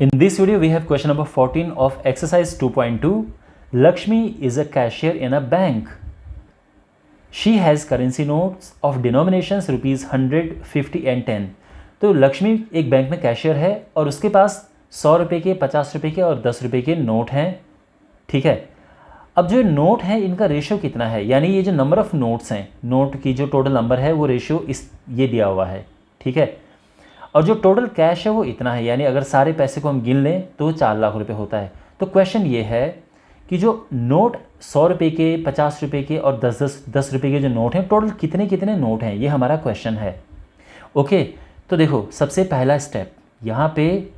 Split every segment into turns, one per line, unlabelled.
In this video, we have question number 14 of exercise 2.2. Lakshmi is a cashier in a bank. She has currency notes of denominations rupees 100, 50 and 10. तो लक्ष्मी एक bank में cashier है और उसके पास 100 रुपये के, 50 रुपये के और 10 रुपये के नोट हैं. ठीक है. अब जो नोट हैं इनका रेशियो कितना है, यानी ये जो नंबर ऑफ़ नोट्स हैं, नोट की जो टोटल नंबर है वो रेशियो ये दिया हुआ है. ठीक है. और जो टोटल कैश है वो इतना है, यानी अगर सारे पैसे को हम गिन लें तो 4 लाख रुपए होता है. तो क्वेश्चन ये है कि जो नोट 100 रुपये के, 50 रुपये के और 10 रुपये के जो नोट हैं, टोटल कितने कितने नोट हैं, ये हमारा क्वेश्चन है. ओके. तो देखो, सबसे पहला स्टेप यहाँ पे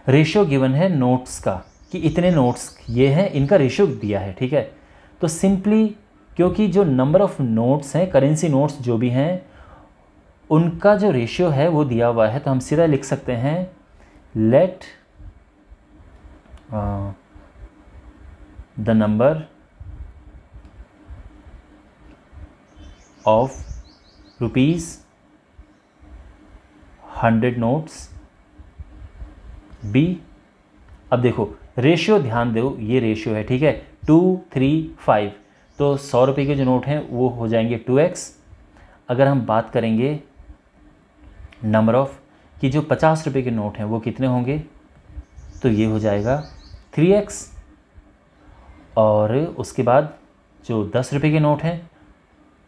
रेशियो गिवन है नोट्स का कि इतने नोट्स ये हैं, इनका रेशियो दिया है. ठीक है. तो सिंपली क्योंकि जो नंबर ऑफ़ नोट्स हैं, करेंसी नोट्स जो भी हैं, उनका जो रेशियो है वो दिया हुआ है, तो हम सीधा लिख सकते हैं let the number of rupees 100 notes B. अब देखो रेशियो ध्यान दो, ये रेशियो है. ठीक है. 2, 3, 5. तो 100 रुपये के जो नोट हैं वो हो जाएंगे 2x. अगर हम बात करेंगे नंबर ऑफ़ कि जो 50 रुपये के नोट हैं वो कितने होंगे, तो ये हो जाएगा 3x. और उसके बाद जो 10 रुपये के नोट हैं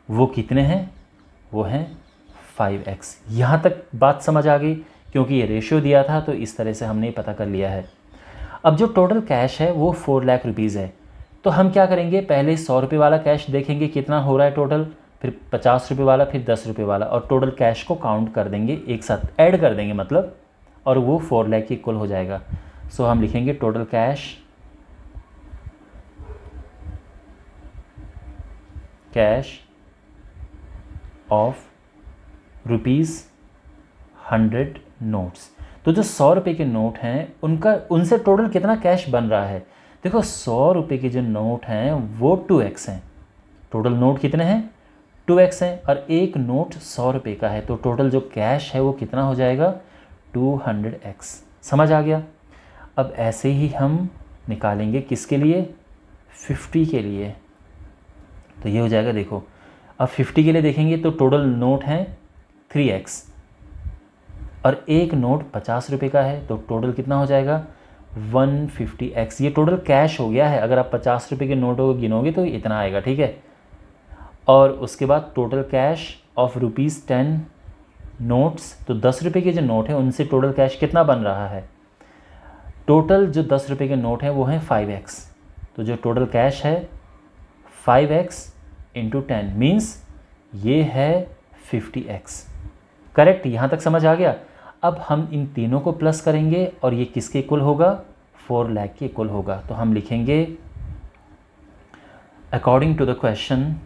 वो कितने हैं, वो हैं 5x. यहाँ तक बात समझ आ गई, क्योंकि ये रेशियो दिया था तो इस तरह से हमने पता कर लिया है. अब जो टोटल कैश है वो 4 लाख रुपीज़ है. तो हम क्या करेंगे, पहले 100 रुपये वाला कैश देखेंगे कितना हो रहा है टोटल, फिर 50 रुपये वाला, फिर 10 रुपये वाला, और टोटल कैश को काउंट कर देंगे, एक साथ ऐड कर देंगे मतलब, और वो 4 लाख के इक्वल हो जाएगा. सो हम लिखेंगे total cash of rupees 100 notes. तो जो 100 रुपये के नोट हैं उनसे टोटल कितना कैश बन रहा है. देखो 100 रुपये के जो नोट हैं वो 2x हैं. टोटल नोट कितने हैं, 2x हैं, और एक नोट 100 रुपये का है, तो टोटल जो कैश है वो कितना हो जाएगा, 200x. समझ आ गया. अब ऐसे ही हम निकालेंगे किसके लिए, 50 के लिए. तो ये हो जाएगा, देखो अब 50 के लिए देखेंगे तो टोटल नोट हैं 3x, और एक नोट 50 रुपये का है, तो टोटल कितना हो जाएगा 150x. ये टोटल कैश हो गया है. अगर आप 50 रुपये के नोटों को गिनोगे तो इतना आएगा. ठीक है. और उसके बाद total cash of rupees 10 notes, तो 10 रुपये के जो नोट हैं उनसे टोटल कैश कितना बन रहा है, टोटल जो 10 रुपये के नोट हैं वो हैं 5x. तो जो टोटल कैश है 5x इंटू 10 मीन्स ये है 50x. करेक्ट. यहाँ तक समझ आ गया. अब हम इन तीनों को प्लस करेंगे और ये किसके इक्वल होगा, 4 लाख के इक्वल होगा. तो हम लिखेंगे अकॉर्डिंग टू द क्वेश्चन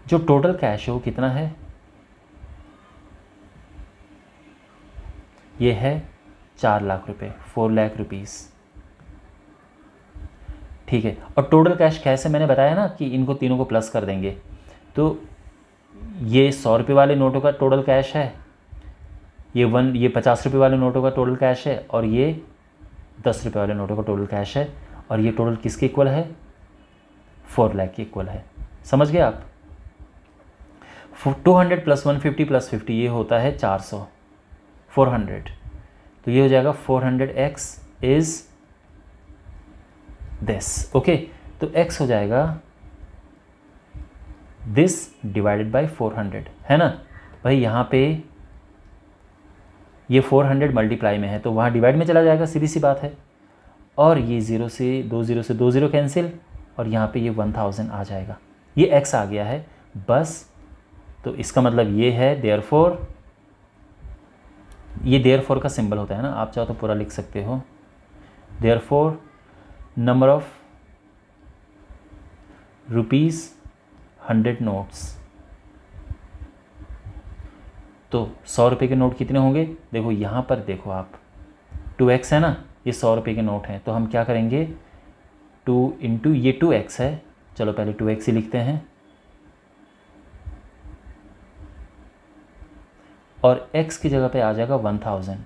जो टोटल कैश है वो कितना है, ये है 4 लाख रुपए, 4 लाख रुपीज़. ठीक है. और टोटल कैश कैसे, मैंने बताया ना कि इनको तीनों को प्लस कर देंगे. तो ये 100 रुपये वाले नोटों का टोटल कैश है, ये 50 रुपये वाले नोटों का टोटल कैश है, और ये 10 रुपये वाले नोटों का टोटल कैश है, और ये टोटल किसके इक्वल है, 4 लाख के इक्वल है. समझ गए आप. 200 प्लस 150 प्लस 50 ये होता है 400, 400. तो ये हो जाएगा 400x इज़ दिस. ओके. तो x हो जाएगा दिस डिवाइडेड बाय 400, है ना भाई. यहाँ पे ये 400 मल्टीप्लाई में है तो वहाँ डिवाइड में चला जाएगा, सीधी सी बात है. और ये 0 से 2 0 कैंसिल, और यहाँ पे ये 1000 आ जाएगा. ये x आ गया है बस. तो इसका मतलब ये है देयरफॉर, ये देयरफॉर का सिंबल होता है ना, आप चाहो तो पूरा लिख सकते हो. Therefore number of rupees 100 notes. तो 100 रुपये के नोट कितने होंगे, देखो यहाँ पर देखो आप 2x है ना, ये 100 रुपये के नोट हैं. तो हम क्या करेंगे, 2 इंटू ये 2x है, चलो पहले 2x ही लिखते हैं, और x की जगह पे आ जाएगा 1000,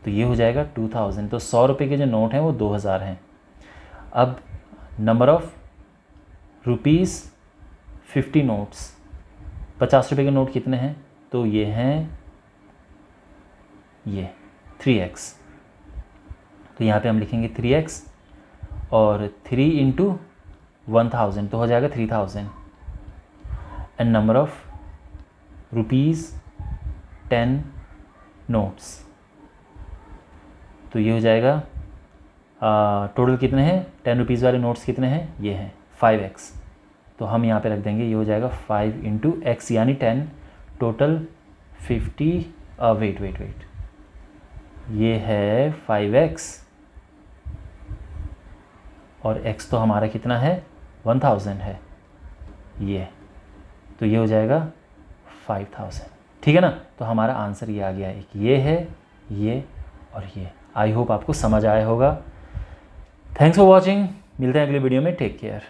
तो ये हो जाएगा 2000। तो 100 रुपये के जो नोट हैं वो 2000 हैं। अब नंबर ऑफ रुपीज़ 50 नोट्स, 50 रुपये के नोट कितने हैं? तो ये हैं ये 3x। तो यहाँ पे हम लिखेंगे 3x और 3 इंटू 1000 तो हो जाएगा 3000। And number of rupees 10 notes, तो ये हो जाएगा टोटल कितने हैं 10 रुपीज़ वाले नोट्स कितने हैं? ये हैं 5x। तो हम यहाँ पे रख देंगे, ये हो जाएगा 5 इंटू x यानी 10, टोटल 50। वेट ये है 5x और x तो हमारा कितना है 1000 है ये, तो ये हो जाएगा 5000। ठीक है ना? तो हमारा आंसर ये आ गया, एक ये है, ये और ये। आई होप आपको समझ आया होगा। थैंक्स फॉर वॉचिंग, मिलते हैं अगले वीडियो में। Take care.